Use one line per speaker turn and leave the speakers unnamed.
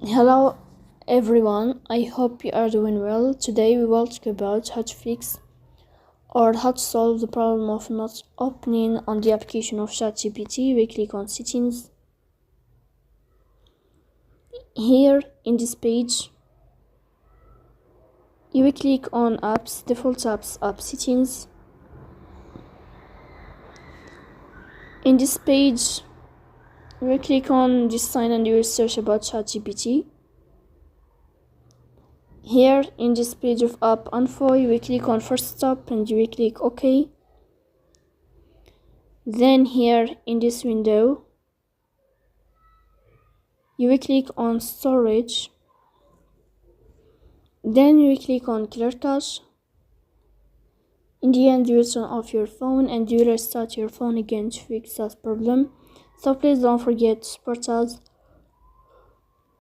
Hello everyone, I hope you are doing well. Today we will talk about how to fix or how to solve the problem of not opening on the application of ChatGPT. We click on settings. Here in this page, you will click on apps, default apps, app settings. In this page, you will click on this sign and you will search about ChatGPT. Here in this page of app info, you will click on first stop and you will click OK. Then here in this window, you will click on storage. Then you will click on clear cache. In the end, you will turn off your phone and you will restart your phone again to fix that problem. So please don't forget to support us.